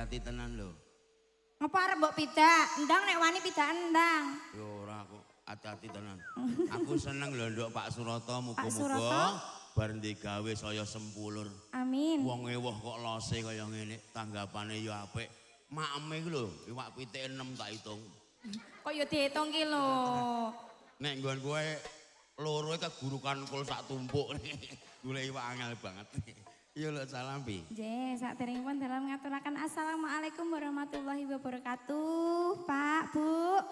hati-hati tenan lho. Apa arep mbok pidak? Endang nek wani pidak endang. Yo ora kok, hati-hati tenan. Aku seneng lho nduk Pak Suroto Suroto? muga-muga bar digawe saya sempulur. Amin. Wong ewah kok lose kaya ngene, tanggapane yo apik. Makeme ku lho, iwak pitike 6 tak hitung. Kok yo diitung ki lho. Nek nggon kowe loro kegurukan kul sak tumpuk. Golek iwak angel banget. Iya lho salam Pi. Nggih, saderengipun dalam ngaturaken assalamualaikum warahmatullahi wabarakatuh. Pak, Bu.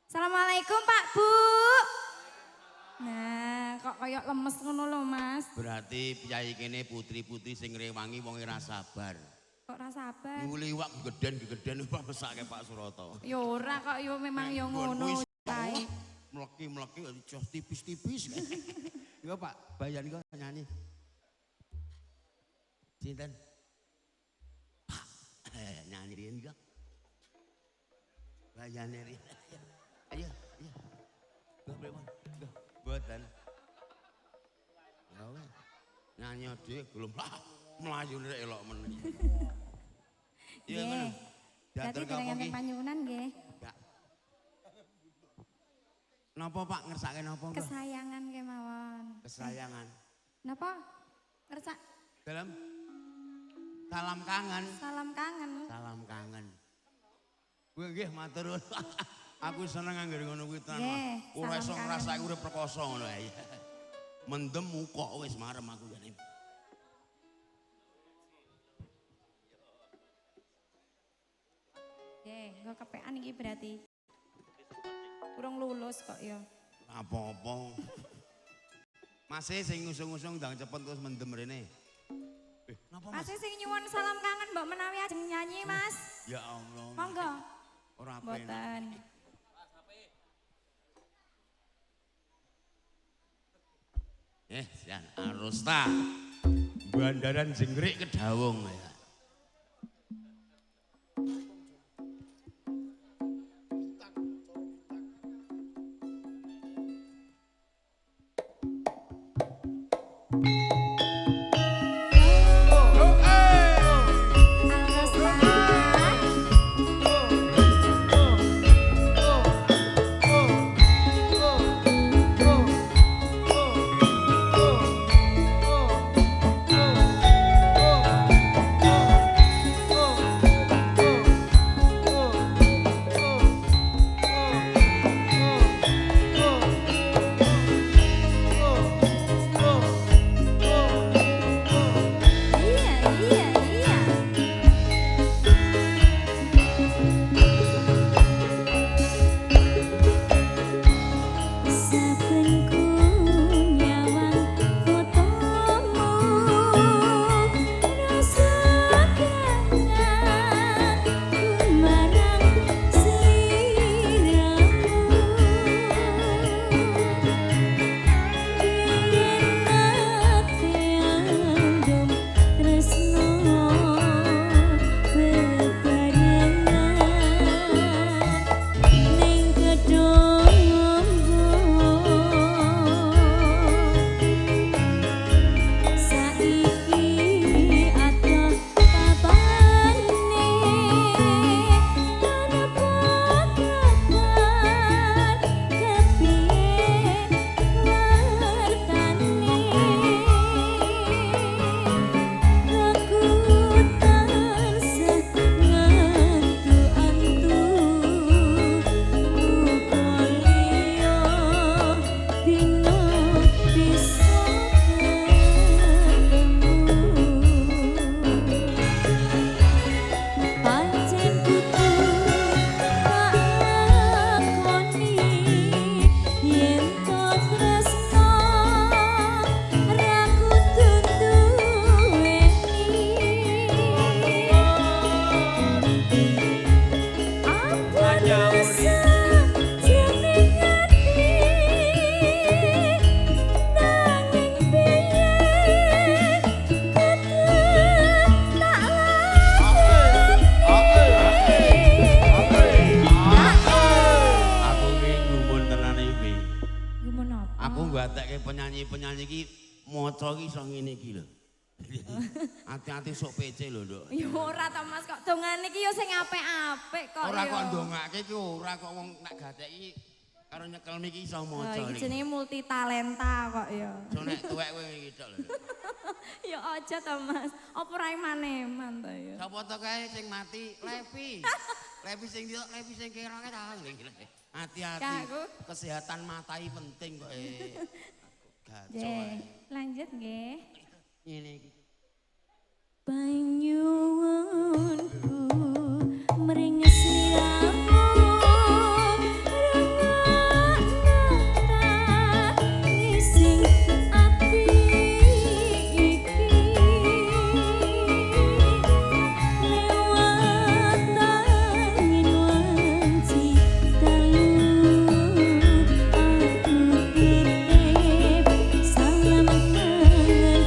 Assalamualaikum Pak, Bu. Nah, kok kayak lemes ngono lho, Mas. Berarti piyai kene putri-putri sing rewangi wong ora sabar. Kok ora sabar? Nyuli iwak gegeden apa mesake Pak Suroto. Ya ora kok yo memang yo ngono. Mleki-mleki jos tipis-tipis. Iya Pak, bayan kok nyanyi. Sinten? Pak, nyanyi riyen kok. Bayane riyen. Ayo, iya. Go pripun? Go. Mboten. Ya wis. Nyanyi dhewe gelem mlayu nek elok men. Iya ngono. Dadi dereng panyuwunan nggih. Napa Pak ngersake napa? Kesayangan kemawon. Kesayangan. Napa? Ngersak Dalam salam kangen. salam kangen. Salam kangen. Kuwi nggih matur nuwun. Aku seneng anggere ngono kuwi tenan. Nggih, Ora iso salam ngrasake urip perkoso ngono ae. Mendem kok wis marem aku jane. Nggih, engko kepekan iki berarti. Kurang lulus kok ya. Apa-apa. Masih sing ngusung-ngusung ndang cepet terus mendem rene. Napa Mas? Masih sing nyuwun salam kangen mbok menawi ajeng nyanyi, Mas. Ya Allah. Monggo. Ora apa. Mboten. Jan Arusta. Bandaran Jengkrik Kedawung ya. penyanyi-penyanyi iki maca iki iso ngene iki lho. Hati-hati sok PC lho, Nduk. Ya ora ta Mas kok dongane iki yo sing apik-apik kok. Ora kok ndongake iki ora kok wong nak gadeki karo nyekel miki iso maca. Iki jenenge multi talenta kok ya. So nek tuwek kowe iki tok lho. Ya aja ta Mas. Apa ora maneman ta ya. Sapa to kae sing mati? Levi. Levi sing ndi? Levi sing keroke ta. Hati-hati. Kesehatan matai penting kok. Gacoh. Lanjut nggih. Ngene iki. Panyuwunku mringes sliramu rungokno sing ati iki lewat angin wanci dalu aku titip salam kangen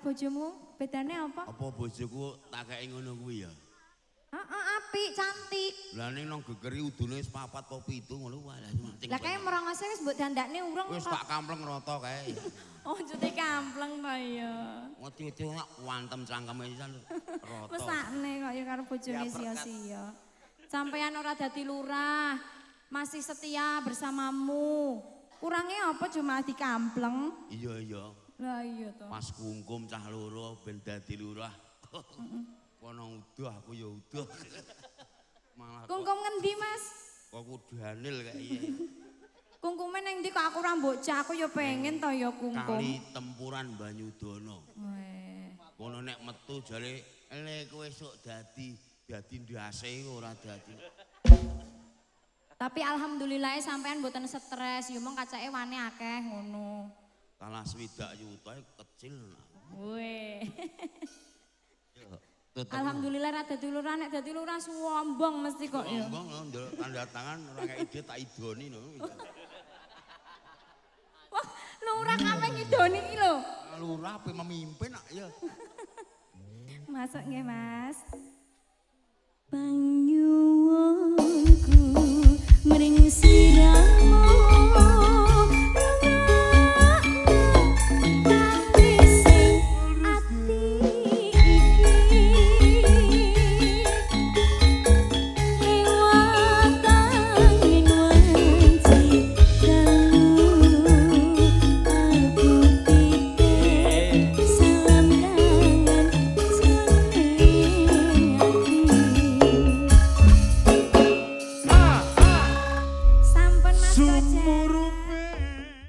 bojomu bedane apa? Apa bojoku tak kei ngono kuwi ya? Heeh, apik, cantik. Lah ning nang gegeri udune wis 4 apa 7 ngono wae. Lah kae merongose wis mbok dandakne urung wis tak kampleng rata kae. Oh, jute kampleng ta ya. Ngoti-ngoti wantem cangkeme pisan rata. Mesakne kok ya karo bojone sia-sia. Sampeyan ora dadi lurah, masih setia bersamamu. Kurangnya apa cuma dikampleng? Iya iya. Lah iya to. Pas kungkum cah loro ben dadi lurah. Kono udah aku ya udah. Malah kungkum ngendi, Mas? Kok kudu Hanil kayak iya. Kungkume ning ndi kok aku ra mbok cak, aku ya pengen to ya kungkum. Kali tempuran Banyudono. Weh. Kono nek metu jare le kowe esuk dadi ndase ora dadi. Tapi alhamdulillah sampean mboten stres, yo mong kacake wane akeh ngono. Kalah swidak yuta kecil. Weh. Alhamdulillah ra dadi lurah, nek dadi lurah sombong mesti kok ya. Sombong ndelok tanda tangan ora kaya ide tak idoni no. Wah, lurah kabeh ngidoni iki lho. Lurah pe memimpin nak ya. Masuk nggih, Mas. Panyuwunku mring siramu Lewa Mas Kocek.